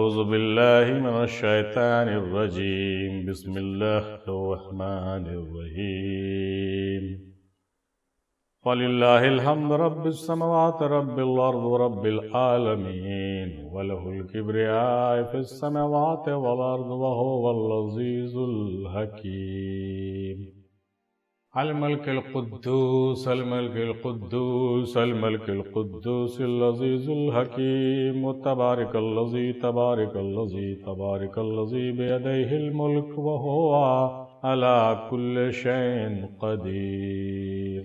أعوذ بالله من الشيطان الرجيم بسم الله الرحمن الرحيم ولله الحمد رب السماوات رب الأرض رب العالمين وله الكبرياء في السماوات والأرض وهو العزيز الحكيم الملك القدوس الملك القدوس الملك القدوس العزيز الحكيم تبارك الذي بيديه الملك وهو على كل شيء قدير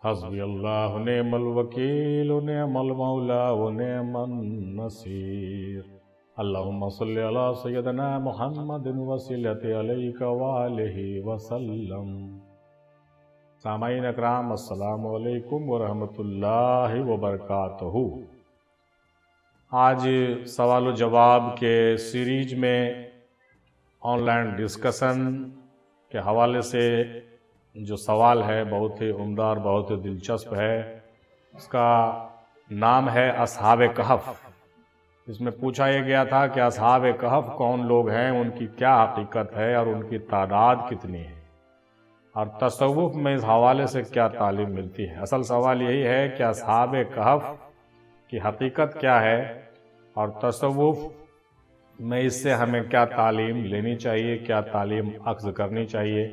حسبي الله نعم الوكيل نعم المولى ونعم النصير اللهم صل على سيدنا محمد وصلت عليك وآله وسلم سامعین اکرام السلام علیکم ورحمۃ اللہ وبرکاتہ۔ آج سوال و جواب کے سیریز میں آن لائن ڈسکشن کے حوالے سے جو سوال ہے بہت ہی عمدہ اور بہت ہی دلچسپ ہے۔ اس کا نام ہے اصحاب کہف۔ اس میں پوچھا یہ گیا تھا کہ اصحاب کہف کون لوگ ہیں، ان کی کیا حقیقت ہے اور ان کی تعداد کتنی ہے، اور تصوف میں اس حوالے سے کیا تعلیم ملتی ہے۔ اصل سوال یہی ہے کہ اصحاب کہف کی حقیقت کیا ہے اور تصوف میں اس سے ہمیں کیا تعلیم لینی چاہیے، کیا تعلیم اخذ کرنی چاہیے۔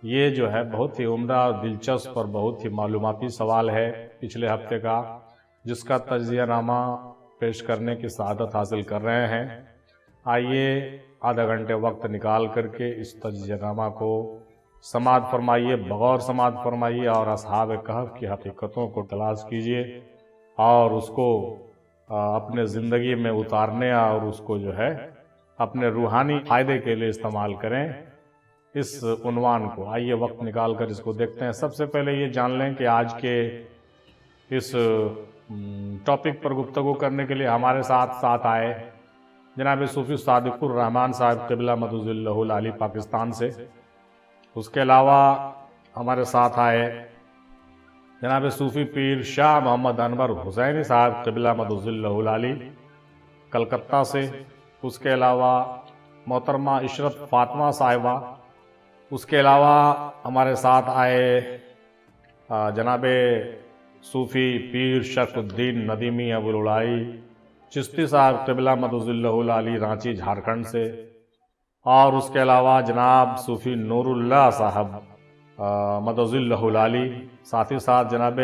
یہ جو ہے بہت ہی عمدہ اور دلچسپ اور بہت ہی معلوماتی سوال ہے پچھلے ہفتے کا، جس کا تجزیہ نامہ پیش کرنے کی سعادت حاصل کر رہے ہیں۔ آئیے آدھا گھنٹے وقت نکال کر کے اس تجزیہ نامہ کو سماعت فرمائیے، بغور سماعت فرمائیے اور اصحاب کہف کی حقیقتوں کو تلاش کیجیے اور اس کو اپنے زندگی میں اتارنے اور اس کو جو ہے اپنے روحانی فائدے کے لیے استعمال کریں۔ اس عنوان کو آئیے وقت نکال کر اس کو دیکھتے ہیں۔ سب سے پہلے یہ جان لیں کہ آج کے اس ٹاپک پر گفتگو کرنے کے لیے ہمارے ساتھ آئے جناب صوفی صادق الرحمن صاحب قبلہ مدعو اللہ العالی پاکستان سے۔ اس کے علاوہ ہمارے ساتھ آئے جناب صوفی پیر شاہ محمد انور حسینی صاحب قبلہ مدعو اللہ العالی کلکتہ سے۔ اس کے علاوہ محترمہ عشرت فاطمہ صاحبہ۔ اس کے علاوہ ہمارے ساتھ آئے جناب صوفی پیر شرف الدین ندیمی ابوالعلائی چشتی صاحب قبلہ مدعو اللہ العالی رانچی جھارکھنڈ سے، اور اس کے علاوہ جناب صوفی نور اللہ صاحب مدعو اللہ العالی، ساتھ ہی ساتھ جناب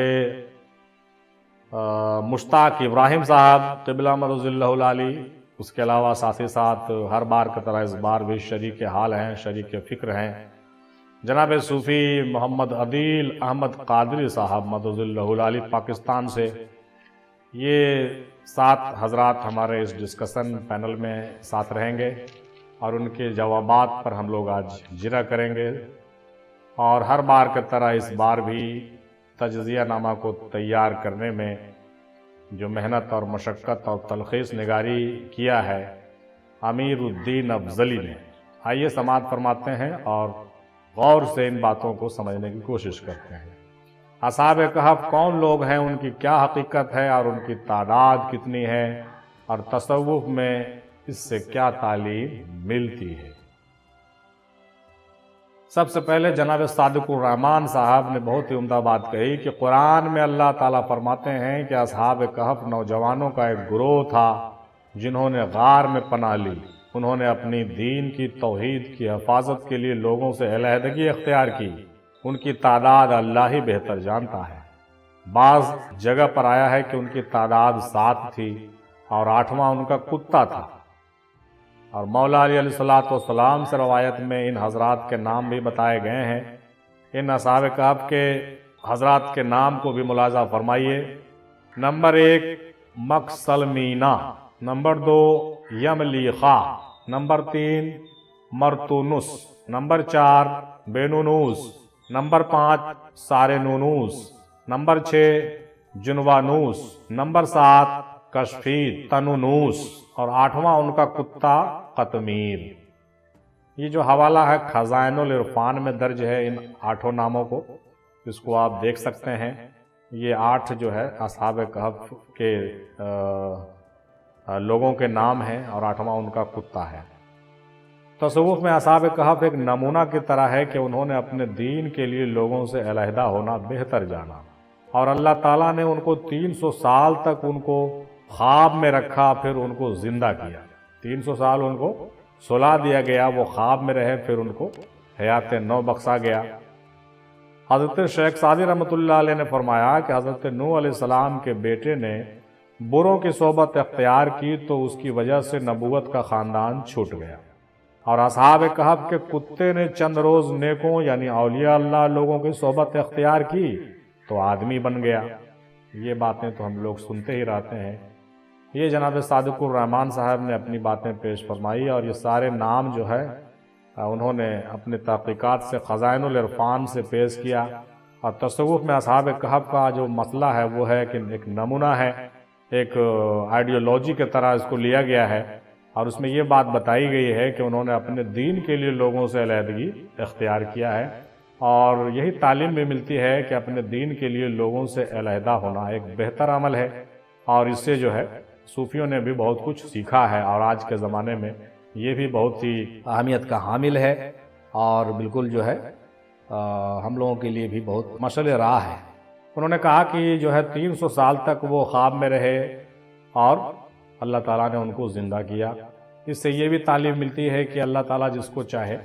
مشتاق ابراہیم صاحب قبلہ مدعو اللہ العالی۔ اس کے علاوہ ساتھ ہی ساتھ ہر بار کی طرح اس بار بھی شریک حال ہیں، شریک فکر ہیں جناب صوفی محمد عدیل احمد قادری صاحب مدعو اللہ العالی پاکستان سے۔ یہ 7 حضرات ہمارے اس ڈسکشن پینل میں ساتھ رہیں گے اور ان کے جوابات پر ہم لوگ آج جرا کریں گے، اور ہر بار کی طرح اس بار بھی تجزیہ نامہ کو تیار کرنے میں جو محنت اور مشقت اور تلخیص نگاری کیا ہے امیر الدین افضلی نے۔ آئیے سماعت فرماتے ہیں اور غور سے ان باتوں کو سمجھنے کی کوشش کرتے ہیں۔ اصحاب کہف کون لوگ ہیں، ان کی کیا حقیقت ہے اور ان کی تعداد کتنی ہے، اور تصوف میں اس سے کیا تعلیم ملتی ہے۔ سب سے پہلے جناب صادق الرحمن صاحب نے بہت ہی عمدہ بات کہی کہ قرآن میں اللہ تعالیٰ فرماتے ہیں کہ اصحاب کہف نوجوانوں کا ایک گروہ تھا جنہوں نے غار میں پناہ لی۔ انہوں نے اپنی دین کی توحید کی حفاظت کے لیے لوگوں سے علیحدگی اختیار کی۔ ان کی تعداد اللہ ہی بہتر جانتا ہے۔ بعض جگہ پر آیا ہے کہ ان کی تعداد 7 تھی اور 8واں ان کا کتا تھا، اور مولا علی علیہ السلام سے روایت میں ان حضرات کے نام بھی بتائے گئے ہیں۔ ان اصحاب کہف کے حضرات کے نام کو بھی ملاحظہ فرمائیے۔ نمبر 1 مکسلمینہ، نمبر 2 یملیخا، نمبر 3 مرتونس، نمبر 4 بینونوس، نمبر 5 سارنونوس، نمبر 6 جنوانوس، نمبر 7 کشفی تنونوس، اور 8واں ان کا کتا قطمیر۔ یہ جو حوالہ ہے خزائن العرفان میں درج ہے ان 8 ناموں کو، اس کو آپ دیکھ سکتے ہیں۔ یہ 8 جو ہے اصحاب کہف کے لوگوں کے نام ہیں اور 8واں ان کا کتا ہے۔ تصوف میں اصحاب کہف ایک نمونہ کی طرح ہے کہ انہوں نے اپنے دین کے لیے لوگوں سے علیحدہ ہونا بہتر جانا، اور اللہ تعالیٰ نے ان کو 300 سال تک ان کو خواب میں رکھا، پھر ان کو زندہ کیا۔ 300 سال ان کو سلا دیا گیا، وہ خواب میں رہے، پھر ان کو حیات نو بخشا گیا۔ حضرت شیخ سعدی رحمۃ اللہ علیہ نے فرمایا کہ حضرت نوح علیہ السلام کے بیٹے نے بروں کی صحبت اختیار کی تو اس کی وجہ سے نبوت کا خاندان چھوٹ گیا، اور اصحاب کہف کے کتے نے چند روز نیکوں یعنی اولیاء اللہ لوگوں کی صحبت اختیار کی تو آدمی بن گیا۔ یہ باتیں تو ہم لوگ سنتے ہی رہتے ہیں۔ یہ جناب صادق الرحمن صاحب نے اپنی باتیں پیش فرمائی، اور یہ سارے نام جو ہے انہوں نے اپنے تحقیقات سے خزائن العرفان سے پیش کیا۔ اور تصوف میں اصحاب کہف کا جو مسئلہ ہے وہ ہے کہ ایک نمونہ ہے، ایک آئیڈیالوجی کی طرح اس کو لیا گیا ہے، اور اس میں یہ بات بتائی گئی ہے کہ انہوں نے اپنے دین کے لیے لوگوں سے علیحدگی اختیار کیا ہے، اور یہی تعلیم بھی ملتی ہے کہ اپنے دین کے لیے لوگوں سے علیحدہ ہونا ایک بہتر عمل ہے، اور اس سے جو ہے صوفیوں نے بھی بہت کچھ سیکھا ہے، اور آج کے زمانے میں یہ بھی بہت ہی اہمیت کا حامل ہے، اور بالکل جو ہے ہم لوگوں کے لیے بھی بہت مشعل راہ ہے۔ انہوں نے کہا کہ جو ہے 300 سال تک وہ خواب میں رہے اور اللہ تعالیٰ نے ان کو زندہ کیا۔ اس سے یہ بھی تعلیم ملتی ہے کہ اللہ تعالیٰ جس کو چاہے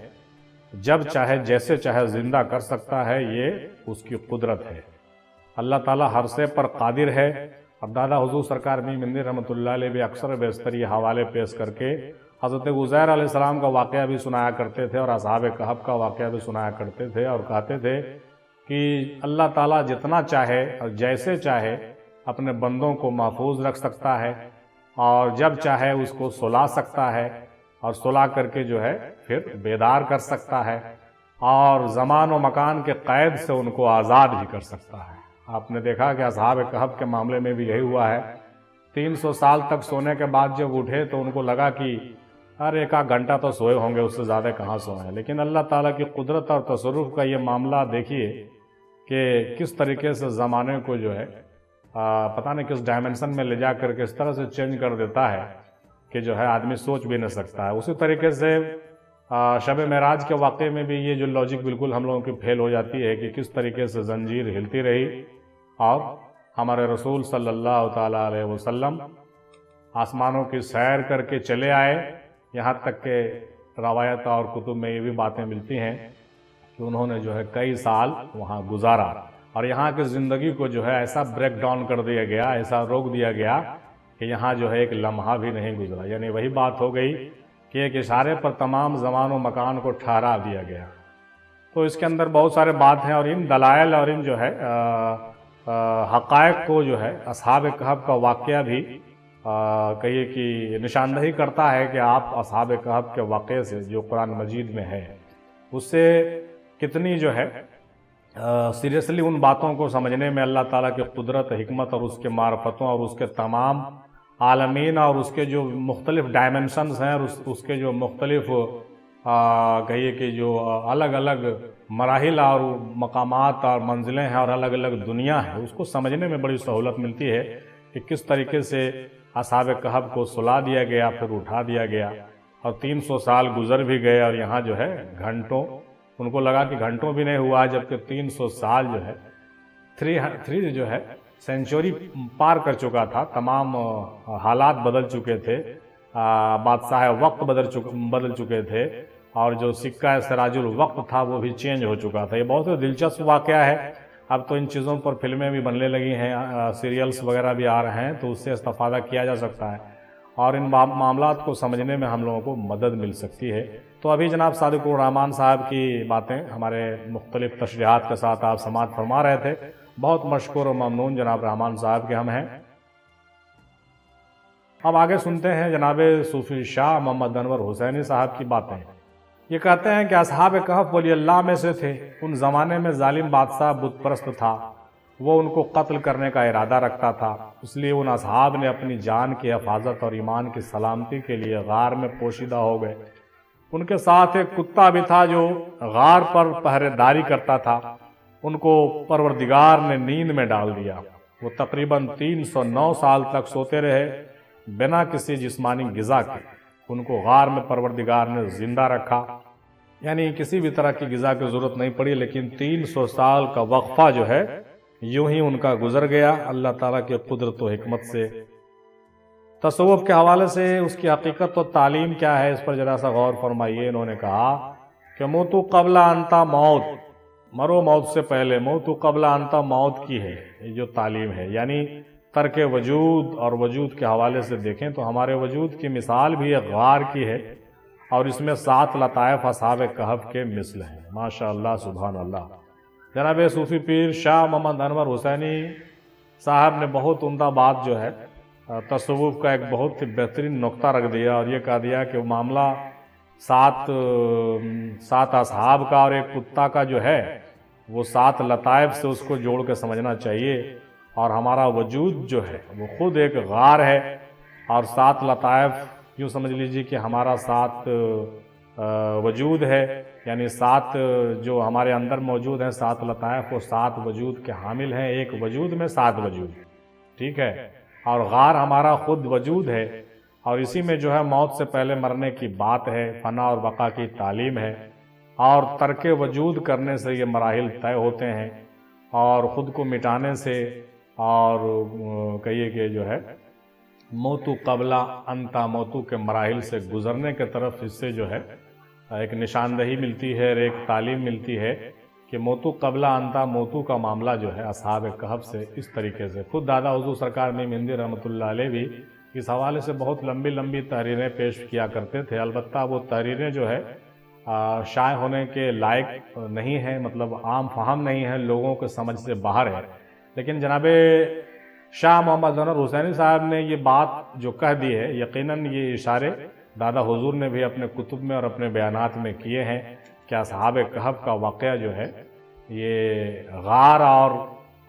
جب چاہے جیسے چاہے زندہ کر سکتا ہے، یہ اس کی قدرت ہے۔ اللہ تعالیٰ ہر سے پر قادر ہے۔ اب دادا حضور سرکار میر مندر رحمۃ اللہ علیہ بھی اکثر بیشتر یہ حوالے پیش کر کے حضرت عزیر علیہ السلام کا واقعہ بھی سنایا کرتے تھے، اور اصحاب کہف کا واقعہ بھی سنایا کرتے تھے، اور کہتے تھے کہ اللہ تعالیٰ جتنا چاہے اور جیسے چاہے اپنے بندوں کو محفوظ رکھ سکتا ہے، اور جب چاہے اس کو سلا سکتا ہے، اور سلا کر کے جو ہے پھر بیدار کر سکتا ہے، اور زمان و مکان کے قید سے ان کو آزاد بھی کر سکتا ہے۔ آپ نے دیکھا کہ اصحاب کہف کے معاملے میں بھی یہی ہوا ہے۔ 300 سال تک سونے کے بعد جب اٹھے تو ان کو لگا کہ ہر ایک گھنٹہ تو سوئے ہوں گے، اس سے زیادہ کہاں سوئے ہیں، لیکن اللہ تعالیٰ کی قدرت اور تصرف کا یہ معاملہ دیکھیے کہ کس طریقے سے زمانے کو جو ہے پتہ نہیں کس ڈائمنشن میں لے جا کر کے اس طرح سے چینج کر دیتا ہے کہ جو ہے آدمی سوچ بھی نہیں سکتا ہے۔ اسی طریقے سے شب معراج کے واقعے میں بھی یہ جو لاجک بالکل ہم لوگوں کی فیل ہو جاتی ہے کہ کس طریقے سے زنجیر ہلتی رہی، اور ہمارے رسول صلی اللہ تعالیٰ علیہ وسلم آسمانوں کی سیر کر کے چلے آئے، یہاں تک کہ روایت اور کتب میں یہ بھی باتیں ملتی ہیں کہ انہوں نے جو ہے کئی سال وہاں گزارا، اور یہاں کی زندگی کو جو ہے ایسا بریک ڈاؤن کر دیا گیا، ایسا روک دیا گیا کہ یہاں جو ہے ایک لمحہ بھی نہیں گزرا۔ یعنی وہی بات ہو گئی کہ ایک اشارے پر تمام زمان و مکان کو ٹھہرا دیا گیا۔ تو اس کے اندر بہت سارے بات ہیں، اور ان دلائل اور ان جو ہے حقائق کو جو ہے اصحاب کہف کا واقعہ بھی کہیے کہ نشاندہی کرتا ہے کہ آپ اصحاب کہف کے واقعے سے جو قرآن مجید میں ہے اس سے کتنی جو ہے سیریسلی ان باتوں کو سمجھنے میں اللہ تعالیٰ کی قدرت، حکمت اور اس کے معرفتوں اور اس کے تمام عالمین اور اس کے جو مختلف ڈائمنشنز ہیں، اور اس کے جو مختلف کہیے کہ جو الگ الگ مراحل اور مقامات اور منزلیں ہیں اور الگ الگ دنیا ہے، اس کو سمجھنے میں بڑی سہولت ملتی ہے کہ کس طریقے سے اصحاب کہف کو سلا دیا گیا، پھر اٹھا دیا گیا، اور 300 سال گزر بھی گئے، اور یہاں جو ہے گھنٹوں، ان کو لگا کہ گھنٹوں بھی نہیں ہوا، جبکہ 300 سال جو ہے 3 جو ہے سینچوری پار کر چکا تھا، تمام حالات بدل چکے تھے، بادشاہ وقت بدل چکے تھے، اور جو سکہ سراج الوقت تھا وہ بھی چینج ہو چکا تھا۔ یہ بہت ہی دلچسپ واقعہ ہے۔ اب تو ان چیزوں پر فلمیں بھی بننے لگی ہیں، سیریلز وغیرہ بھی آ رہے ہیں، تو اس سے استفادہ کیا جا سکتا ہے، اور ان معاملات کو سمجھنے میں ہم لوگوں کو مدد مل سکتی ہے۔ تو ابھی جناب صادق الرحمن صاحب کی باتیں ہمارے مختلف تشریحات کے ساتھ آپ سماعت فرما رہے تھے۔ بہت مشکور و ممنون جناب رحمان صاحب کے ہم ہیں۔ اب آگے سنتے ہیں جناب صوفی شاہ محمد انور حسینی صاحب کی باتیں۔ یہ کہتے ہیں کہ اصحاب کہف ولی اللہ میں سے تھے۔ ان زمانے میں ظالم بادشاہ بت پرست تھا، وہ ان کو قتل کرنے کا ارادہ رکھتا تھا، اس لیے ان اصحاب نے اپنی جان کی حفاظت اور ایمان کی سلامتی کے لیے غار میں پوشیدہ ہو گئے۔ ان کے ساتھ ایک کتا بھی تھا جو غار پر پہرے داری کرتا تھا۔ ان کو پروردگار نے نیند میں ڈال دیا۔ وہ تقریباً 309 سال تک سوتے رہے۔ بنا کسی جسمانی غذا کے ان کو غار میں پروردگار نے زندہ رکھا، یعنی کسی بھی طرح کی غذا کی ضرورت نہیں پڑی، لیکن 300 سال کا وقفہ جو ہے یوں ہی ان کا گزر گیا اللہ تعالیٰ کے قدرت و حکمت سے۔ تصوف کے حوالے سے اس کی حقیقت و تعلیم کیا ہے، اس پر ذرا سا غور فرمائیے۔ انہوں نے کہا کہ موتو قبل انتا موت، مرو موت سے پہلے، موتو قبل انتا موت کی ہے یہ جو تعلیم ہے، یعنی ترک وجود اور وجود کے حوالے سے دیکھیں تو ہمارے وجود کی مثال بھی ایک غار کی ہے، اور اس میں 7 لطائف اصحاب کہف کے مثل ہیں۔ ماشاء اللہ سبحان اللہ۔ جناب صوفی پیر شاہ محمد انور حسینی صاحب نے بہت عمدہ بات جو ہے تصوف کا ایک بہت ہی بہترین نقطہ رکھ دیا، اور یہ کہہ دیا کہ وہ معاملہ 7 اصحاب کا اور ایک کتا کا جو ہے وہ 7 لطائف سے اس کو جوڑ کے سمجھنا چاہیے، اور ہمارا وجود جو ہے وہ خود ایک غار ہے، اور 7 لطائف یوں سمجھ لیجیے کہ ہمارا 7 وجود ہے، یعنی 7 جو ہمارے اندر موجود ہیں 7 لطائف وہ 7 وجود کے حامل ہیں، ایک وجود میں 7 وجود، ٹھیک ہے، اور غار ہمارا خود وجود ہے، اور اسی میں جو ہے موت سے پہلے مرنے کی بات ہے، فنا اور بقا کی تعلیم ہے، اور ترک وجود کرنے سے یہ مراحل طے ہوتے ہیں، اور خود کو مٹانے سے اور کہیے کہ جو ہے موتو قبلہ انتا موتو کے مراحل سے گزرنے کے طرف اس سے جو ہے ایک نشاندہی ملتی ہے اور ایک تعلیم ملتی ہے کہ موتو قبلہ انتا موتو کا معاملہ جو ہے اصحاب کہف سے اس طریقے سے، خود دادا حضور سرکار میم ہندی رحمۃ اللہ علیہ بھی اس حوالے سے بہت لمبی لمبی تحریریں پیش کیا کرتے تھے، البتہ وہ تحریریں جو ہے شائع ہونے کے لائق نہیں ہیں، مطلب عام فہم نہیں ہے، لوگوں کے سمجھ سے باہر ہے، لیکن جناب شاہ محمد انور حسینی صاحب نے یہ بات جو کہہ دی ہے، یقیناً یہ اشارے دادا حضور نے بھی اپنے کتب میں اور اپنے بیانات میں کیے ہیں کہ اصحاب کہف کا واقعہ جو ہے یہ غار اور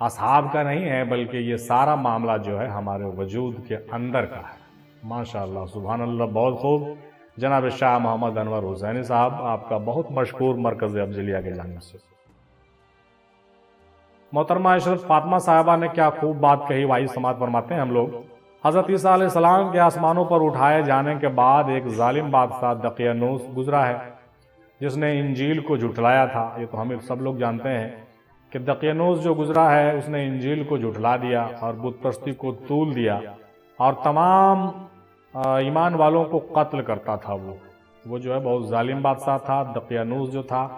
اصحاب کا نہیں ہے، بلکہ یہ سارا معاملہ جو ہے ہمارے وجود کے اندر کا ہے۔ ماشاءاللہ سبحان اللہ، بہت خوب جناب شاہ محمد انور حسینی صاحب، آپ کا بہت مشکور مرکز افضلیہ کے جانب سے۔ محترمہ عشرت فاطمہ صاحبہ نے کیا خوب بات کہی، وہی سماعت فرماتے ہیں ہم لوگ۔ حضرت عیسیٰ علیہ السلام کے آسمانوں پر اٹھائے جانے کے بعد ایک ظالم بادشاہ دقیانوس گزرا ہے، جس نے انجیل کو جھٹلایا تھا۔ یہ تو ہم سب لوگ جانتے ہیں کہ دقیانوس جو گزرا ہے اس نے انجیل کو جھٹلا دیا اور بت پرستی کو طول دیا، اور تمام ایمان والوں کو قتل کرتا تھا۔ وہ جو ہے بہت ظالم بادشاہ تھا۔ دقیانوس جو تھا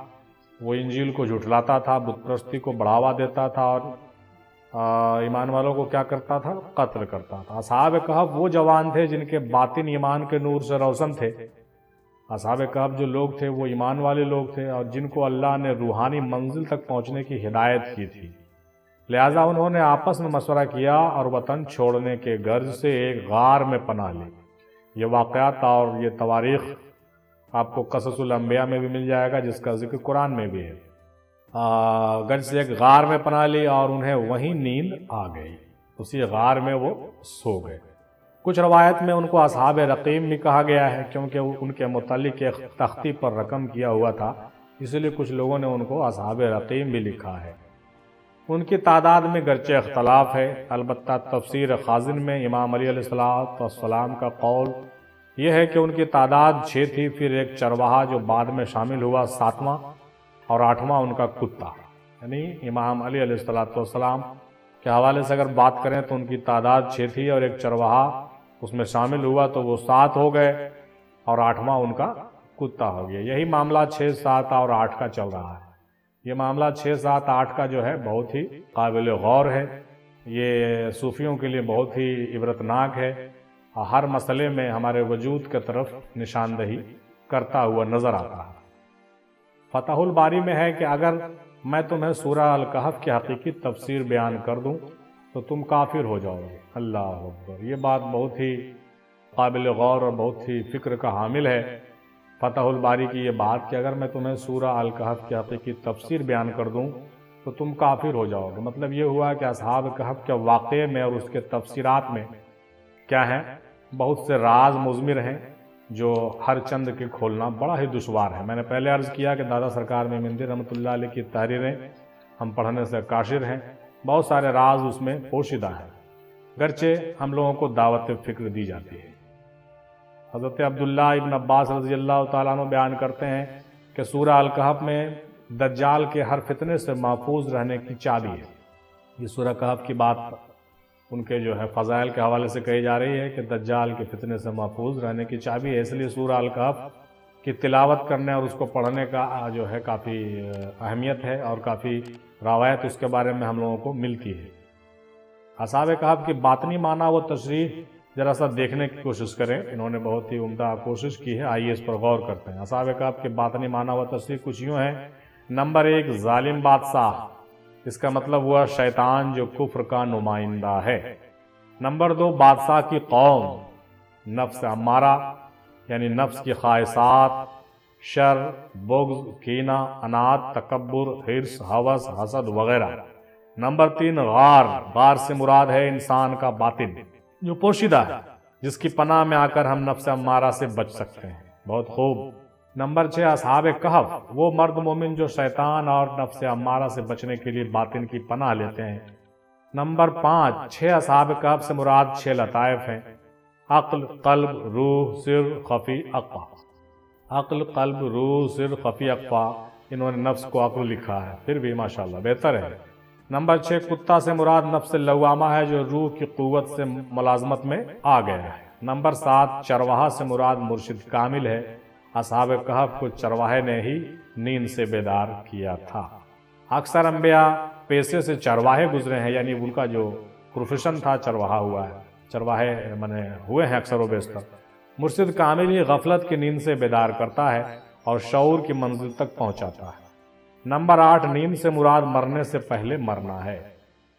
وہ انجیل کو جھٹلاتا تھا، بت پرستی کو بڑھاوا دیتا تھا، اور ایمان والوں کو کیا کرتا تھا؟ قتل کرتا تھا۔ اصحاب کہف وہ جوان تھے جن کے باطن ایمان کے نور سے روشن تھے۔ اصحاب کہف جو لوگ تھے وہ ایمان والے لوگ تھے، اور جن کو اللہ نے روحانی منزل تک پہنچنے کی ہدایت کی تھی، لہٰذا انہوں نے آپس میں مشورہ کیا اور وطن چھوڑنے کے غرض سے ایک غار میں پناہ لی۔ یہ واقعات اور یہ تواریخ آپ کو قصص الانبیاء میں بھی مل جائے گا، جس کا ذکر قرآن میں بھی ہے۔ غرض سے ایک غار میں پناہ لی اور انہیں وہیں نیند آ گئی، اسی غار میں وہ سو گئے۔ کچھ روایت میں ان کو اصحاب رقیم بھی کہا گیا ہے، کیونکہ ان کے متعلق ایک تختی پر رقم کیا ہوا تھا، اس لیے کچھ لوگوں نے ان کو اصحاب رقیم بھی لکھا ہے۔ ان کی تعداد میں گرچہ اختلاف ہے، البتہ تفسیر خازن میں امام علی علیہ السلام کا قول یہ ہے کہ ان کی تعداد 6 تھی، پھر ایک چرواہا جو بعد میں شامل ہوا 7واں، اور 8واں ان کا کتا۔ یعنی امام علی علیہ السلام کے حوالے سے اگر بات کریں تو ان کی تعداد 6 تھی، اور ایک چرواہا اس میں شامل ہوا تو وہ 7 ہو گئے، اور 8واں ان کا کتا ہو گیا۔ یہی معاملہ 6، 7 اور 8 کا چل رہا ہے۔ یہ معاملہ 6، 7، 8 کا جو ہے بہت ہی قابل غور ہے، یہ صوفیوں کے لیے بہت ہی عبرتناک ہے، ہر مسئلے میں ہمارے وجود کی طرف نشاندہی کرتا ہوا نظر آتا ہے۔ فتح الباری میں ہے کہ اگر میں تمہیں سورہ الکہف کی حقیقی تفسیر بیان کر دوں تو تم کافر ہو جاؤ گے۔ اللہ اکبر، یہ بات بہت ہی قابل غور اور بہت ہی فکر کا حامل ہے۔ فتح الباری کی یہ بات کہ اگر میں تمہیں سورہ الکہف کی حقیقی تفسیر بیان کر دوں تو تم کافر ہو جاؤ گے۔ مطلب یہ ہوا کہ اصحاب کہف کے واقعے میں اور اس کے تفسیرات میں کیا ہیں؟ بہت سے راز مضمر ہیں جو ہر چند کے کھولنا بڑا ہی دشوار ہے۔ میں نے پہلے عرض کیا کہ دادا سرکار میم ہندی رحمۃ اللہ علیہ کی تحریریں ہم پڑھنے سے قاصر ہیں، بہت سارے راز اس میں پوشیدہ ہیں، گرچہ ہم لوگوں کو دعوت فکر دی جاتی ہے۔ حضرت عبداللہ ابن عباس رضی اللہ تعالیٰ عنہ بیان کرتے ہیں کہ سورہ الکہف میں دجال کے ہر فتنے سے محفوظ رہنے کی چابی ہے۔ یہ سورہ کہف کی بات ان کے جو ہے فضائل کے حوالے سے کہی جا رہی ہے کہ دجال کے فتنے سے محفوظ رہنے کی چابی ہے، اس لیے سورہ الکہف کی تلاوت کرنے اور اس کو پڑھنے کا جو ہے کافی اہمیت ہے اور کافی روایت اس کے بارے میں ہم لوگوں کو ملتی ہے۔ اصحاب کہف کی باطنی معنی و تشریح ذرا سا دیکھنے کی کوشش کریں، انہوں نے بہت ہی عمدہ کوشش کی ہے، آئیے اس پر غور کرتے ہیں۔ اصحاب کہف کے باطنی معنی و تشریح کچھ یوں ہیں۔ نمبر 1، ظالم بادشاہ، اس کا مطلب ہوا شیطان جو کفر کا نمائندہ ہے۔ نمبر 2، بادشاہ کی قوم، نفس امارہ یعنی نفس کی خواہشات، شر، بغض، کینہ، عناد، تکبر، حرص، ہوس، حسد وغیرہ۔ نمبر 3، غار سے مراد ہے انسان کا باطن جو پوشیدہ ہے، جس کی پناہ میں آ کر ہم نفس امارہ سے بچ سکتے ہیں۔ بہت خوب۔ نمبر 6، اصحاب کہف، وہ مرد مومن جو شیطان اور نفس امارہ سے بچنے کے لیے باطن کی پناہ لیتے ہیں۔ نمبر 5، 6 اصحاب کہف سے مراد 6 لطائف ہیں: عقل، قلب، روح، سر، خفی، اخفا۔ عقل، قلب، روح، سر، خفی، اخفا، انہوں نے نفس کو عقل لکھا ہے، پھر بھی ماشاءاللہ بہتر ہے۔ نمبر 6، کتا سے مراد نفس لوامہ ہے جو روح کی قوت سے ملازمت میں آ گیا ہے۔ نمبر 7، چرواہا سے مراد مرشد کامل ہے، اصحاب کہف کو چرواہے نے ہی نیند سے بیدار کیا تھا۔ اکثر انبیاء پیشے سے چرواہے گزرے ہیں، یعنی ان کا جو پروفیشن تھا چرواہا ہوا ہے، چرواہے ہوئے ہیں اکثر و بیشتر۔ مرشد کامل ہی غفلت کی نیند سے بیدار کرتا ہے اور شعور کی منزل تک پہنچاتا ہے۔ نمبر 8، نیند سے مراد مرنے سے پہلے مرنا ہے،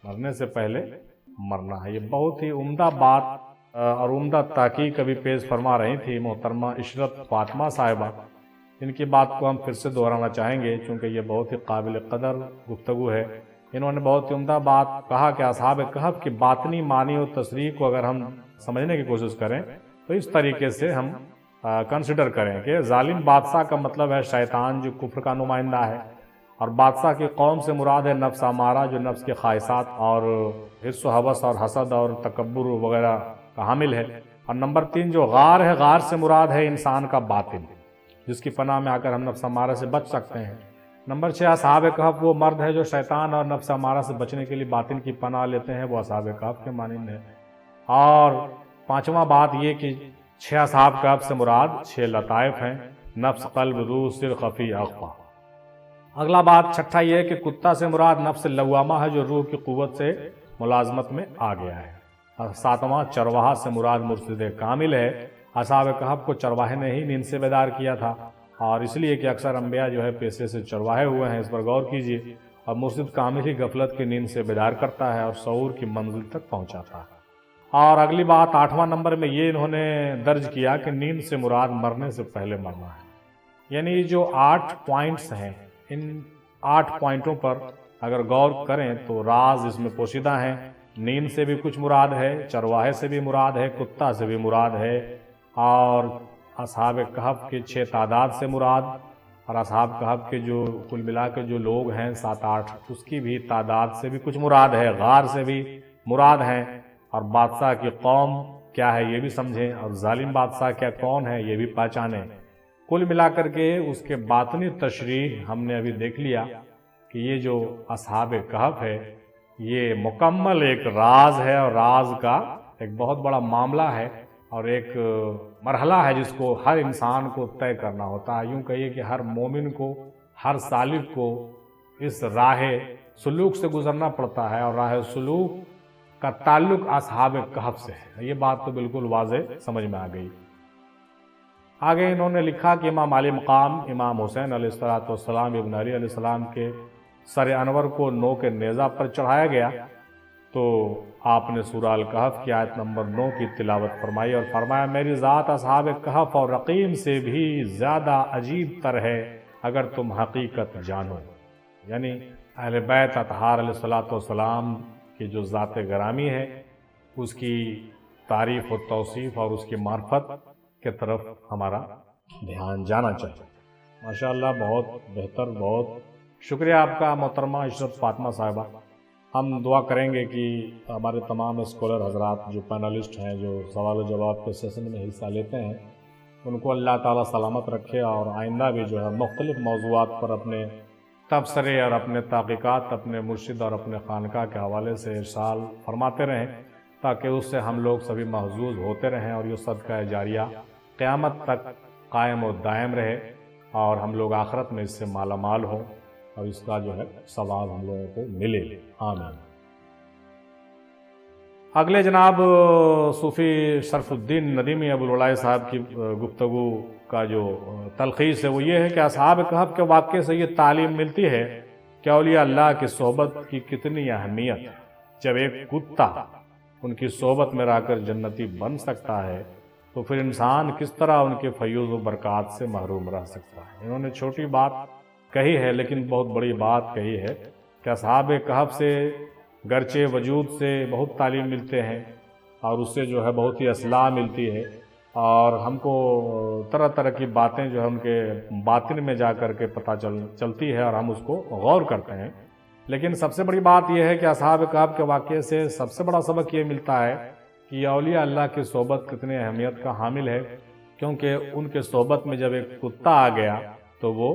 مرنے سے پہلے مرنا ہے۔ یہ بہت ہی عمدہ بات اور عمدہ تحقیق ابھی پیش فرما رہی تھی محترمہ عشرت فاطمہ صاحبہ، ان کی بات کو ہم پھر سے دہرانا چاہیں گے چونکہ یہ بہت ہی قابل قدر گفتگو ہے۔ انہوں نے بہت ہی عمدہ بات کہا کہ اصحاب کہف کی باطنی معنی و تصریح کو اگر ہم سمجھنے کی کوشش کریں تو اس طریقے سے ہم کنسیڈر کریں کہ ظالم بادشاہ کا مطلب ہے شیطان جو کفر کا نمائندہ ہے، اور بادشاہ کی قوم سے مراد ہے نفس امارہ جو نفس کے خواہشات اور حرص و ہوس اور حسد اور تکبر وغیرہ کا حامل ہے۔ اور نمبر 3 جو غار ہے، غار سے مراد ہے انسان کا باطن جس کی پناہ میں آ کر ہم نفس امارہ سے بچ سکتے ہیں۔ نمبر 6، اصحاب کہف وہ مرد ہے جو شیطان اور نفس امارہ سے بچنے کے لیے باطن کی پناہ لیتے ہیں، وہ اصحاب کہف کے مانند ہے۔ اور 5واں بات یہ کہ 6 اصحاب کہف سے مراد 6 لطائف ہیں: نفس، قلب، روح، سر، خفی، اخفا۔ اگلا بات 6 یہ ہے کہ کتا سے مراد نفس لوامہ ہے جو روح کی قوت سے ملازمت میں آ گیا ہے۔ اور 7واں چرواہا سے مراد مرشد کامل ہے، اصحاب کہف کو چرواہے نے ہی نیند سے بیدار کیا تھا، اور اس لیے کہ اکثر انبیاء جو ہے پیشے سے چرواہے ہوئے ہیں، اس پر غور کیجیے۔ اور مرشد کامل ہی غفلت کی نیند سے بیدار کرتا ہے اور شعور کی منزل تک پہنچاتا ہے۔ اور اگلی بات 8واں نمبر میں یہ انہوں نے درج کیا کہ نیند سے مراد مرنے سے پہلے مرنا ہے، یعنی یہ جو 8 پوائنٹس ہیں، ان 8 پوائنٹوں پر اگر غور کریں تو راز اس میں پوشیدہ ہیں۔ نیند سے بھی کچھ مراد ہے، چرواہے سے بھی مراد ہے، کتا سے بھی مراد ہے، اور اصحاب کہف کے 6 تعداد سے مراد، اور اصحاب کہف کے جو کل ملا کے جو لوگ ہیں 7-8 اس کی بھی تعداد سے بھی کچھ مراد ہے، غار سے بھی مراد ہیں، اور بادشاہ کی قوم کیا ہے یہ بھی سمجھیں، اور ظالم بادشاہ کیا کون ہے یہ بھی پہچانیں۔ کل ملا کر کے اس کے باطنی تشریح ہم نے ابھی دیکھ لیا کہ یہ جو اصحاب کہف ہے یہ مکمل ایک راز ہے، اور راز کا ایک بہت بڑا معاملہ ہے اور ایک مرحلہ ہے جس کو ہر انسان کو طے کرنا ہوتا ہے۔ یوں کہیے کہ ہر مومن کو، ہر سالک کو اس راہ سلوک سے گزرنا پڑتا ہے، اور راہ سلوک کا تعلق اصحاب کہف سے ہے۔ یہ بات تو بالکل واضح سمجھ میں آ گئی۔ آگے انہوں نے لکھا کہ امام علی مقام امام حسین علیہ السلام ابن علی علیہ السلام کے سر انور کو نو کے نیزہ پر چڑھایا گیا تو آپ نے سورہ الکہف کی آیت نمبر 9 کی تلاوت فرمائی اور فرمایا: میری ذات اصحاب کہف اور رقیم سے بھی زیادہ عجیب تر ہے اگر تم حقیقت جانو۔ یعنی اہل بیت اطہار علیہ السلام کی جو ذات گرامی ہے اس کی تعریف و توصیف اور اس کی معرفت کی طرف ہمارا دھیان جانا چاہیے۔ ماشاءاللہ بہت بہتر، بہت شکریہ آپ کا محترمہ عشرت فاطمہ صاحبہ۔ ہم دعا کریں گے کہ ہمارے تمام اسکالر حضرات جو پینلسٹ ہیں، جو سوال و جواب کے سیشن میں حصہ لیتے ہیں، ان کو اللہ تعالیٰ سلامت رکھے، اور آئندہ بھی جو ہے مختلف موضوعات پر اپنے تبصرے اور اپنے تحقیقات اپنے مرشد اور اپنے خانقاہ کے حوالے سے ارسال فرماتے رہیں، تاکہ اس سے ہم لوگ سبھی محظوظ ہوتے رہیں اور یہ صدقہ جاریہ قیامت تک قائم و دائم رہے، اور ہم لوگ آخرت میں اس سے مالا مال ہوں اور اس کا جو ہے ثواب ہم لوگوں کو ملے۔ آمین۔ اگلے جناب صوفی شرف الدین ندیمی ابوالعلاء صاحب کی گفتگو کا جو تلخیص ہے وہ یہ ہے کہ اصحاب کہف کے واقعے سے یہ تعلیم ملتی ہے کہ اولیاء اللہ کی صحبت کی کتنی اہمیت۔ جب ایک کتا ان کی صحبت میں رہ کر جنتی بن سکتا ہے تو پھر انسان کس طرح ان کے فیوز و برکات سے محروم رہ سکتا ہے۔ انہوں نے چھوٹی بات کہی ہے لیکن بہت بڑی بات کہی ہے کہ اصحاب کہف سے گرچہ وجود سے بہت تعلیم ملتے ہیں اور اس سے جو ہے بہت ہی اصلاح ملتی ہے، اور ہم کو طرح طرح کی باتیں جو ہے ان کے باطن میں جا کر کے پتہ چلتی ہے اور ہم اس کو غور کرتے ہیں۔ لیکن سب سے بڑی بات یہ ہے کہ اصحاب کہف کے واقعے سے سب سے بڑا سبق یہ ملتا ہے کہ اولیاء اللہ کی صحبت کتنے اہمیت کا حامل ہے، کیونکہ ان کے صحبت میں جب ایک کتا آ گیا تو وہ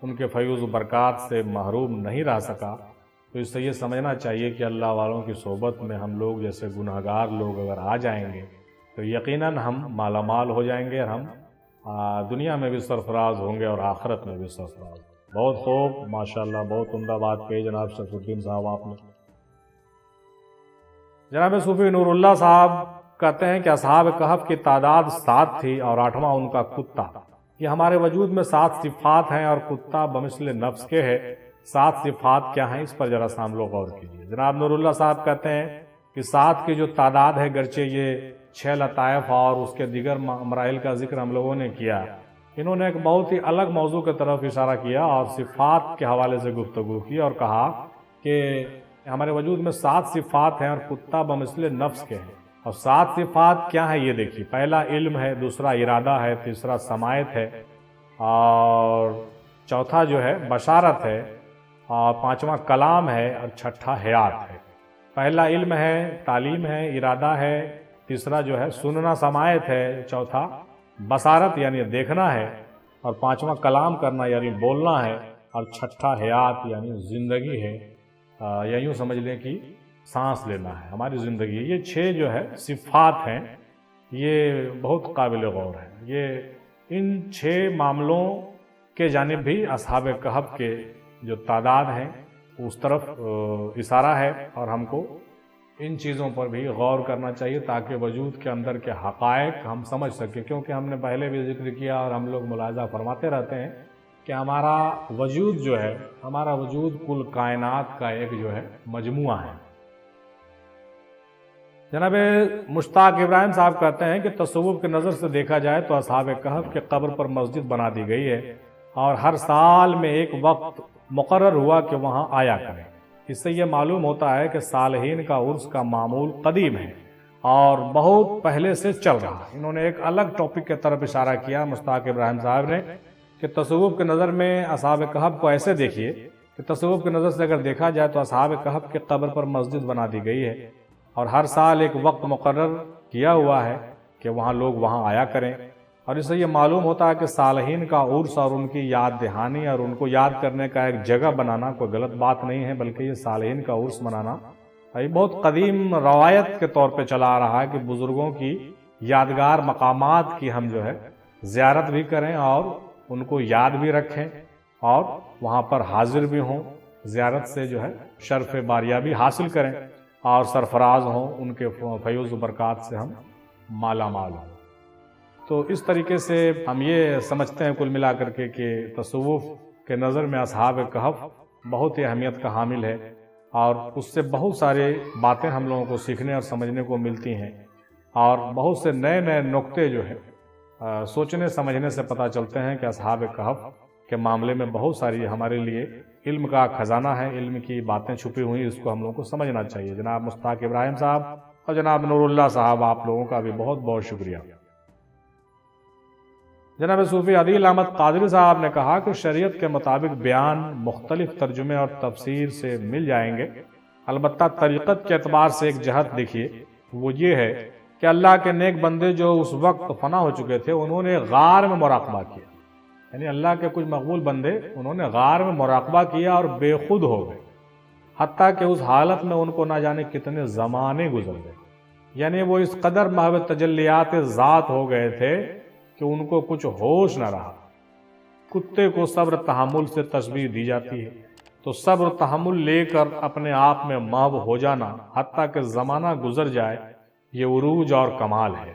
ان کے فیوز و برکات سے محروم نہیں رہ سکا۔ تو اس سے یہ سمجھنا چاہیے کہ اللہ والوں کی صحبت میں ہم لوگ جیسے گناہگار لوگ اگر آ جائیں گے تو یقیناً ہم مالا مال ہو جائیں گے، اور ہم دنیا میں بھی سرفراز ہوں گے اور آخرت میں بھی سرفراز۔ بہت خوب، ماشاءاللہ، بہت عمدہ بات کہی جناب شرف الدین صاحب آپ نے۔ جناب صوفی نور اللہ صاحب کہتے ہیں کہ اصحاب کہف کی تعداد 7 تھی اور 8واں ان کا کتا۔ یہ ہمارے وجود میں 7 صفات ہیں اور کتا بمثل نفس کے ہے۔ 7 صفات کیا ہیں اس پر ذرا سا ہم لوگ غور کیجیے۔ جناب نور اللہ صاحب کہتے ہیں کہ 7 کی جو تعداد ہے، گرچہ یہ 6 لطائف اور اس کے دیگر مراحل کا ذکر ہم لوگوں نے کیا، انہوں نے ایک بہت ہی الگ موضوع کی طرف اشارہ کیا اور صفات کے حوالے سے گفتگو کی اور کہا کہ ہمارے وجود میں 7 صفات ہیں اور کتا بمثل نفس کے ہیں۔ اور 7 صفات کیا ہیں یہ دیکھیے۔ پہلا علم ہے، دوسرا ارادہ ہے، تیسرا سماعت ہے، اور چوتھا جو ہے بشارت ہے، اور 5واں کلام ہے، اور 6واں حیات ہے۔ پہلا علم ہے، تعلیم ہے، ارادہ ہے، تیسرا جو ہے سننا سماعت ہے، چوتھا بصارت یعنی دیکھنا ہے، اور 5واں کلام کرنا یعنی بولنا ہے، اور 6واں حیات یعنی زندگی ہے، یا یوں سمجھ لیں کہ سانس لینا ہے، ہماری زندگی۔ یہ 6 جو ہے صفات ہیں، یہ بہت قابل غور ہیں۔ یہ ان 6 معاملوں کے جانب بھی اصحاب کہف کے جو تعداد ہیں اس طرف اشارہ ہے، اور ہم کو ان چیزوں پر بھی غور کرنا چاہیے تاکہ وجود کے اندر کے حقائق ہم سمجھ سکیں، کیونکہ ہم نے پہلے بھی ذکر کیا اور ہم لوگ ملاحظہ فرماتے رہتے ہیں کہ ہمارا وجود جو ہے، ہمارا وجود کل کائنات کا ایک جو ہے مجموعہ ہے۔ جناب مشتاق ابراہیم صاحب کہتے ہیں کہ تصوف کی نظر سے دیکھا جائے تو اصحاب کہف کے قبر پر مسجد بنا دی گئی ہے، اور ہر سال میں ایک وقت مقرر ہوا کہ وہاں آیا کریں۔ اس سے یہ معلوم ہوتا ہے کہ صالحین کا عرس کا معمول قدیم ہے اور بہت پہلے سے چل رہا ہے۔ انہوں نے ایک الگ ٹاپک کی طرف اشارہ کیا مشتاق ابراہیم صاحب نے کہ تصوف کی نظر میں اصحاب کہف کو ایسے دیکھیے کہ تصوف کی نظر سے اگر دیکھا جائے تو اصحاب کہف کے قبر پر مسجد بنا دی گئی ہے، اور ہر سال ایک وقت مقرر کیا ہوا ہے کہ وہاں لوگ وہاں آیا کریں، اور اس سے یہ معلوم ہوتا ہے کہ صالحین کا عرس اور ان کی یاد دہانی اور ان کو یاد کرنے کا ایک جگہ بنانا کوئی غلط بات نہیں ہے، بلکہ یہ صالحین کا عرس منانا یہ بہت قدیم روایت کے طور پہ چلا آ رہا ہے کہ بزرگوں کی یادگار مقامات کی ہم جو ہے زیارت بھی کریں اور ان کو یاد بھی رکھیں اور وہاں پر حاضر بھی ہوں، زیارت سے جو ہے شرف باریابی حاصل کریں اور سرفراز ہوں، ان کے فیوز و برکات سے ہم مالا مال ہوں۔ تو اس طریقے سے ہم یہ سمجھتے ہیں کل ملا کر کے کہ تصوف کے نظر میں اصحاب کہف بہت ہی اہمیت کا حامل ہے، اور اس سے بہت سارے باتیں ہم لوگوں کو سیکھنے اور سمجھنے کو ملتی ہیں، اور بہت سے نئے نئے نقطے جو ہے سوچنے سمجھنے سے پتہ چلتے ہیں کہ اصحاب کہف کے معاملے میں بہت ساری ہمارے لیے علم کا خزانہ ہے، علم کی باتیں چھپی ہوئی، اس کو ہم لوگوں کو سمجھنا چاہیے۔ جناب مشتاق ابراہیم صاحب اور جناب نور اللہ صاحب، آپ لوگوں کا بھی بہت بہت شکریہ۔ جناب صوفی عدیل احمد قادری صاحب نے کہا کہ شریعت کے مطابق بیان مختلف ترجمے اور تفسیر سے مل جائیں گے، البتہ طریقت کے اعتبار سے ایک جہت دیکھیے، وہ یہ ہے کہ اللہ کے نیک بندے جو اس وقت فنا ہو چکے تھے انہوں نے غار میں مراقبہ کیا، یعنی اللہ کے کچھ مقبول بندے انہوں نے غار میں مراقبہ کیا اور بے خود ہو گئے، حتیٰ کہ اس حالت میں ان کو نہ جانے کتنے زمانے گزر گئے، یعنی وہ اس قدر محو تجلیات ذات ہو گئے تھے کہ ان کو کچھ ہوش نہ رہا۔ کتے کو صبر تحمل سے تشبیہ دی جاتی ہے، تو صبر تحمل لے کر اپنے آپ میں محو ہو جانا حتیٰ کہ زمانہ گزر جائے، یہ عروج اور کمال ہے۔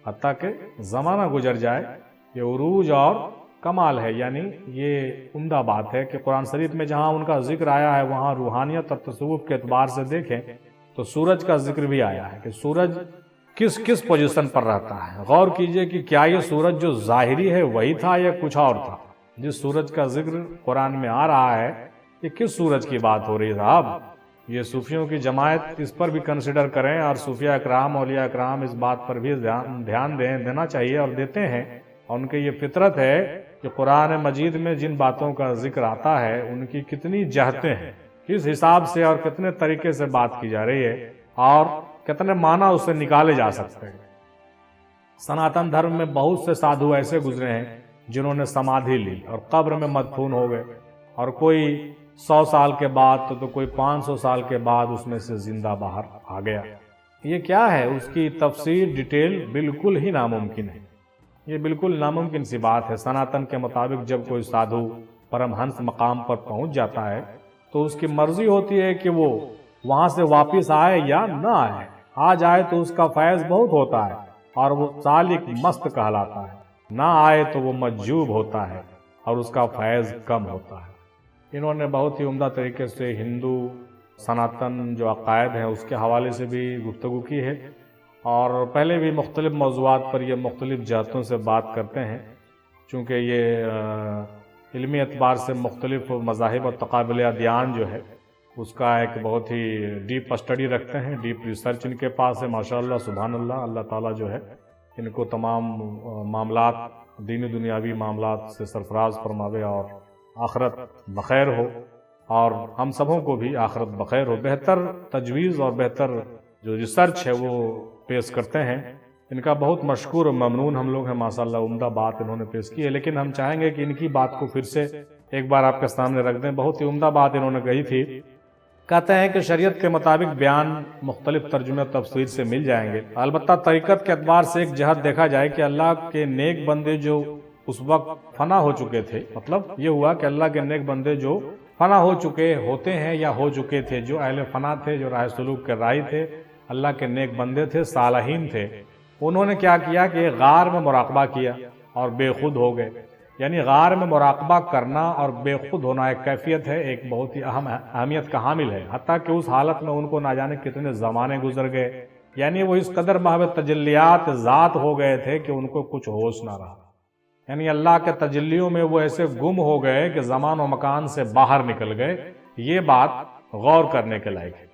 حتیٰ کہ زمانہ گزر جائے یہ عروج اور کمال ہے، یعنی یہ عمدہ بات ہے کہ قرآن شریف میں جہاں ان کا ذکر آیا ہے وہاں روحانیت اور تصوف کے اعتبار سے دیکھیں تو سورج کا ذکر بھی آیا ہے کہ سورج کس کس پوزیشن پر رہتا ہے۔ غور کیجئے کہ کیا یہ سورج جو ظاہری ہے وہی تھا یا کچھ اور تھا؟ جس سورج کا ذکر قرآن میں آ رہا ہے یہ کس سورج کی بات ہو رہی ہے صاحب؟ یہ صوفیوں کی جماعت اس پر بھی کنسیڈر کریں، اور صوفیہ اکرام اولیاء اکرام اس بات پر بھی دھیان دینا چاہیے اور دیتے ہیں، اور ان کی یہ فطرت ہے کہ قرآن مجید میں جن باتوں کا ذکر آتا ہے ان کی کتنی جہتیں ہیں، کس حساب سے اور کتنے طریقے سے بات کی جا رہی ہے اور کتنے معنی اس سے نکالے جا سکتے ہیں۔ سناتن دھرم میں بہت سے سادھو ایسے گزرے ہیں جنہوں نے سمادھی لی اور قبر میں مدفون ہو گئے، اور کوئی 100 سال کے بعد تو کوئی 500 سال کے بعد اس میں سے زندہ باہر آ گیا۔ یہ کیا ہے؟ اس کی تفسیر ڈیٹیل بالکل ہی ناممکن ہے، یہ بالکل ناممکن سی بات ہے۔ سناتن کے مطابق جب کوئی سادھو پرمہنس مقام پر پہنچ جاتا ہے تو اس کی مرضی ہوتی ہے کہ وہ وہاں سے واپس آئے یا نہ آئے، آ جائے تو اس کا فیض بہت ہوتا ہے اور وہ سالک مست کہلاتا ہے، نہ آئے تو وہ مجذوب ہوتا ہے اور اس کا فیض کم ہوتا ہے۔ انہوں نے بہت ہی عمدہ طریقے سے ہندو سناتن جو عقائد ہیں اس کے حوالے سے بھی گفتگو کی ہے، اور پہلے بھی مختلف موضوعات پر یہ مختلف جہتوں سے بات کرتے ہیں، چونکہ یہ علمی اعتبار سے مختلف مذاہب اور تقابل ادیان جو ہے اس کا ایک بہت ہی ڈیپ اسٹڈی رکھتے ہیں، ڈیپ ریسرچ ان کے پاس ہے، ماشاءاللہ سبحان اللہ۔ اللہ تعالیٰ جو ہے ان کو تمام معاملات دینی دنیاوی معاملات سے سرفراز فرماوے اور آخرت بخیر ہو، اور ہم سبوں کو بھی آخرت بخیر ہو۔ بہتر تجویز اور بہتر جو ریسرچ ہے وہ پیش کرتے ہیں، ان کا بہت مشکور و ممنون ہم لوگ ہیں، ماشاءاللہ عمدہ بات انہوں نے پیش کی ہے۔ لیکن ہم چاہیں گے کہ ان کی بات کو پھر سے ایک بار آپ کے سامنے رکھ دیں۔ بہت ہی عمدہ بات انہوں نے کہی تھی، کہتے ہیں کہ شریعت کے مطابق بیان مختلف ترجمے تفسیر سے مل جائیں گے، البتہ طریقت کے اعتبار سے ایک جہت دیکھا جائے کہ اللہ کے نیک بندے جو اس وقت فنا ہو چکے تھے، مطلب یہ ہوا کہ اللہ کے نیک بندے جو فنا ہو چکے ہوتے ہیں یا ہو چکے تھے، جو اہل فنا تھے، جو راہ سلوک کے راہی تھے، اللہ کے نیک بندے تھے، صالحین تھے، انہوں نے کیا کیا کہ غار میں مراقبہ کیا اور بے خود ہو گئے۔ یعنی غار میں مراقبہ کرنا اور بے خود ہونا ایک کیفیت ہے، ایک بہت ہی اہم اہمیت کا حامل ہے، حتیٰ کہ اس حالت میں ان کو نہ جانے کتنے زمانے گزر گئے، یعنی وہ اس قدر محو تجلیات ذات ہو گئے تھے کہ ان کو کچھ ہوش نہ رہا، یعنی اللہ کے تجلیوں میں وہ ایسے گم ہو گئے کہ زمان و مکان سے باہر نکل گئے۔ یہ بات غور کرنے کے لائق ہے۔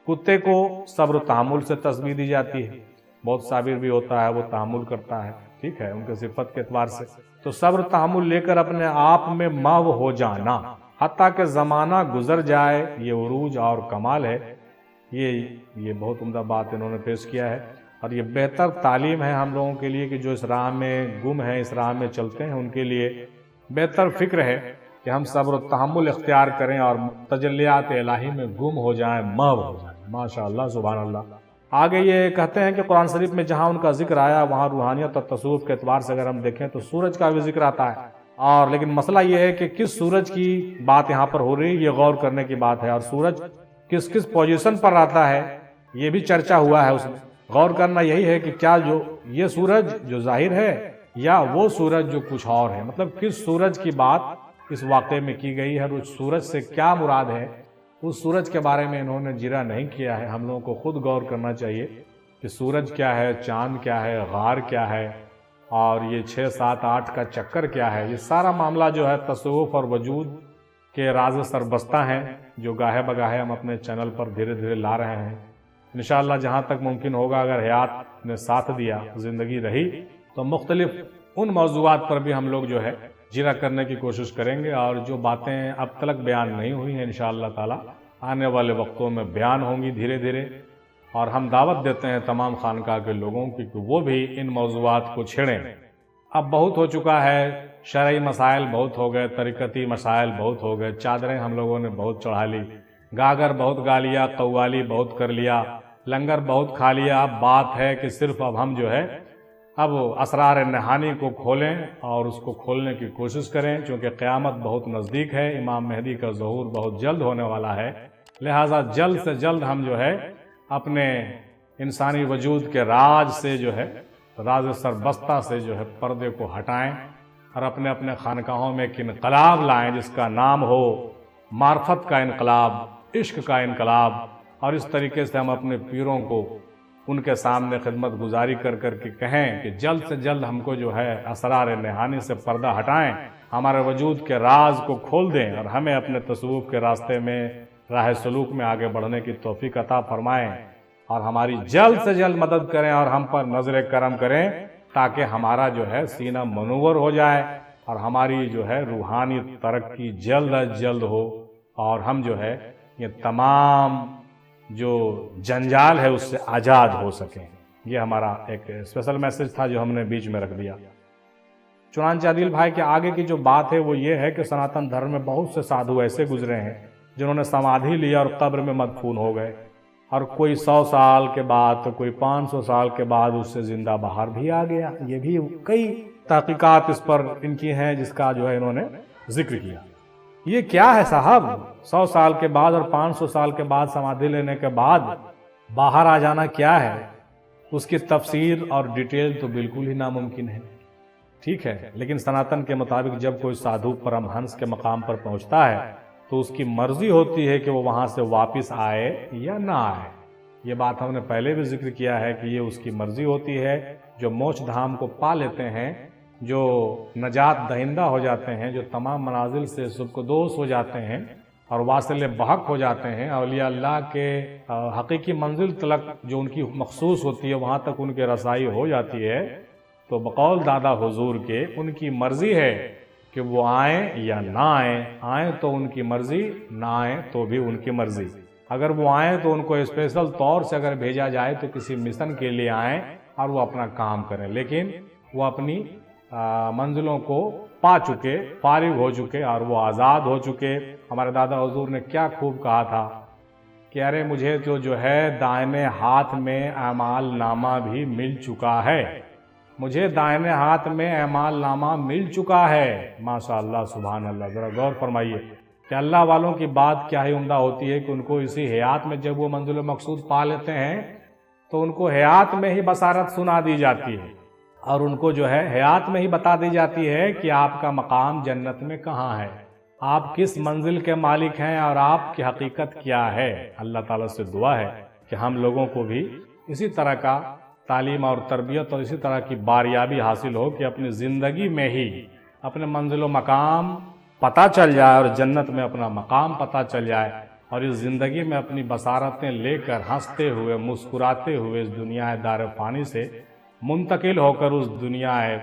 کتے کو صبر و تحمل سے تشبیہ دی جاتی ہے، بہت صابر بھی ہوتا ہے، وہ تحمل کرتا ہے، ٹھیک ہے، ان کے صفت کے اعتبار سے۔ تو صبر تحمل لے کر اپنے آپ میں محو ہو جانا حتیٰ کہ زمانہ گزر جائے، یہ عروج اور کمال ہے۔ یہ بہت عمدہ بات انہوں نے پیش کیا ہے، اور یہ بہتر تعلیم ہے ہم لوگوں کے لیے کہ جو اس راہ میں گم ہیں، اس راہ میں چلتے ہیں، ان کے لیے بہتر فکر ہے کہ ہم صبر و تحمل اختیار کریں اور تجلیات الہی میں گم ہو جائیں، محو ہو جائیں۔ ماشاءاللہ سبحان اللہ۔ آگے یہ کہتے ہیں کہ قرآن شریف میں جہاں ان کا ذکر آیا وہاں روحانیت اور تصوف کے اعتبار سے اگر ہم دیکھیں تو سورج کا بھی ذکر آتا ہے، اور لیکن مسئلہ یہ ہے کہ کس سورج کی بات یہاں پر ہو رہی ہے، یہ غور کرنے کی بات ہے، اور سورج کس کس پوزیشن پر رہتا ہے یہ بھی چرچا ہوا ہے۔ اس میں غور کرنا یہی ہے کہ کیا جو یہ سورج جو ظاہر ہے یا وہ سورج جو کچھ اور ہے، مطلب کس سورج کی بات اس واقعے میں کی گئی ہے، اور اس سورج سے کیا مراد ہے، اس سورج کے بارے میں انہوں نے جرا نہیں کیا ہے۔ ہم لوگوں کو خود غور کرنا چاہیے کہ سورج کیا ہے، چاند کیا ہے، غار کیا ہے، اور یہ 6 7 8 کا چکر کیا ہے۔ یہ سارا معاملہ جو ہے تصوف اور وجود کے راز سربستہ ہیں، جو گاہے بگاہے ہم اپنے چینل پر دھیرے دھیرے لا رہے ہیں۔ انشاءاللہ جہاں تک ممکن ہوگا، اگر حیات نے ساتھ دیا، زندگی رہی، تو مختلف ان موضوعات پر بھی ہم لوگ جو ہے جرا کرنے کی کوشش کریں گے، اور جو باتیں اب تک بیان نہیں ہوئی ہیں انشاءاللہ تعالی آنے والے وقتوں میں بیان ہوں گی دھیرے دھیرے، اور ہم دعوت دیتے ہیں تمام خانقاہ کے لوگوں کی کہ وہ بھی ان موضوعات کو چھیڑیں۔ اب بہت ہو چکا ہے، شرعی مسائل بہت ہو گئے، طریقتی مسائل بہت ہو گئے، چادریں ہم لوگوں نے بہت چڑھا لی، گاگر بہت گا لیا، قوالی بہت کر لیا، لنگر بہت کھا لیا۔ اب بات ہے کہ صرف اب ہم جو ہے اب اسرار نہانی کو کھولیں اور اس کو کھولنے کی کوشش کریں، چونکہ قیامت بہت نزدیک ہے، امام مہدی کا ظہور بہت جلد ہونے والا ہے، لہٰذا جلد سے جلد ہم جو ہے اپنے انسانی وجود کے راز سے جو ہے، راز سربستہ سے جو ہے پردے کو ہٹائیں اور اپنے اپنے خانقاہوں میں ایک انقلاب لائیں جس کا نام ہو معرفت کا انقلاب، عشق کا انقلاب، اور اس طریقے سے ہم اپنے پیروں کو ان کے سامنے خدمت گزاری کر کر کے کہیں کہ جلد سے جلد ہم کو جو ہے اسرار نہانی سے پردہ ہٹائیں، ہمارے وجود کے راز کو کھول دیں اور ہمیں اپنے تصوف کے راستے میں، راہ سلوک میں آگے بڑھنے کی توفیق عطا فرمائیں، اور ہماری جلد سے جلد مدد کریں اور ہم پر نظر کرم کریں، تاکہ ہمارا جو ہے سینہ منور ہو جائے اور ہماری جو ہے روحانی ترقی جلد از جلد ہو، اور ہم جو ہے یہ تمام جو جنجال ہے اس سے آزاد ہو سکیں۔ یہ ہمارا ایک اسپیشل میسج تھا جو ہم نے بیچ میں رکھ دیا۔ چنانچہ عادل بھائی کے آگے کی جو بات ہے وہ یہ ہے کہ سناتن دھرم میں بہت سے سادھو ایسے گزرے ہیں جنہوں نے سمادھی لیا اور قبر میں مدفون ہو گئے، اور کوئی 100 سال کے بعد تو کوئی 500 سال کے بعد اس سے زندہ باہر بھی آ گیا۔ یہ بھی کئی تحقیقات اس پر ان کی ہیں جس کا جو ہے انہوں نے ذکر کیا۔ یہ کیا ہے صاحب، 100 سال کے بعد اور 500 سال کے بعد سمادھی لینے کے بعد باہر آ جانا کیا ہے؟ اس کی تفسیر اور ڈیٹیل تو بالکل ہی ناممکن ہے، ٹھیک ہے، لیکن سناتن کے مطابق جب کوئی سادھو پرمہنس کے مقام پر پہنچتا ہے تو اس کی مرضی ہوتی ہے کہ وہ وہاں سے واپس آئے یا نہ آئے۔ یہ بات ہم نے پہلے بھی ذکر کیا ہے کہ یہ اس کی مرضی ہوتی ہے۔ جو موکش دھام کو پا لیتے ہیں، جو نجات دہندہ ہو جاتے ہیں، جو تمام منازل سے سبکدوش ہو جاتے ہیں اور واصل بحق ہو جاتے ہیں، اولیاء اللہ کے حقیقی منزل تلک جو ان کی مخصوص ہوتی ہے وہاں تک ان کی رسائی ہو جاتی ہے، تو بقول دادا حضور کے ان کی مرضی ہے کہ وہ آئیں یا نہ آئیں، آئیں تو ان کی مرضی، نہ آئیں تو بھی ان کی مرضی۔ اگر وہ آئیں تو ان کو اسپیشل طور سے اگر بھیجا جائے تو کسی مشن کے لیے آئیں اور وہ اپنا کام کریں، لیکن وہ اپنی منزلوں کو پا چکے، فارغ ہو چکے اور وہ آزاد ہو چکے۔ ہمارے دادا حضور نے کیا خوب کہا تھا کہ ارے مجھے تو جو ہے دائیں ہاتھ میں اعمال نامہ بھی مل چکا ہے، مجھے دائیں ہاتھ میں اعمال نامہ مل چکا ہے۔ ماشاء اللہ، سبحان اللہ، ذرا غور فرمائیے کہ اللہ والوں کی بات کیا ہی عمدہ ہوتی ہے کہ ان کو اسی حیات میں جب وہ منزل مقصود پا لیتے ہیں تو ان کو حیات میں ہی بصارت سنا دی جاتی ہے، اور ان کو جو ہے حیات میں ہی بتا دی جاتی ہے کہ آپ کا مقام جنت میں کہاں ہے، آپ کس منزل کے مالک ہیں اور آپ کی حقیقت کیا ہے۔ اللہ تعالیٰ سے دعا ہے کہ ہم لوگوں کو بھی اسی طرح کا تعلیم اور تربیت اور اسی طرح کی باریابی حاصل ہو کہ اپنی زندگی میں ہی اپنے منزل و مقام پتہ چل جائے اور جنت میں اپنا مقام پتہ چل جائے، اور اس زندگی میں اپنی بصارتیں لے کر ہنستے ہوئے، مسکراتے ہوئے اس دنیا دار فانی سے منتقل ہو کر اس دنیا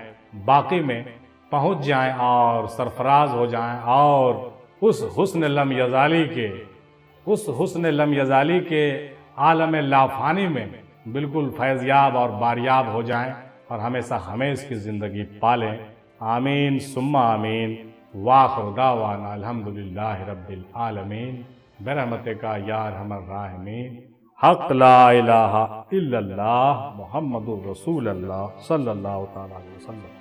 باقی میں پہنچ جائیں اور سرفراز ہو جائیں، اور اس حسن لم یزالی کے عالم لافانی میں بالکل فیضیاب اور باریاب ہو جائیں اور ہمیشہ ہمیش کی زندگی پالیں۔ آمین ثم آمین، وآخر دعوانا الحمدللہ رب العالمین، برحمتک یا ارحم الراحمین۔ حق لا الہ الا اللہ محمد الرسول اللہ صلی اللہ تعالی علیہ وسلم۔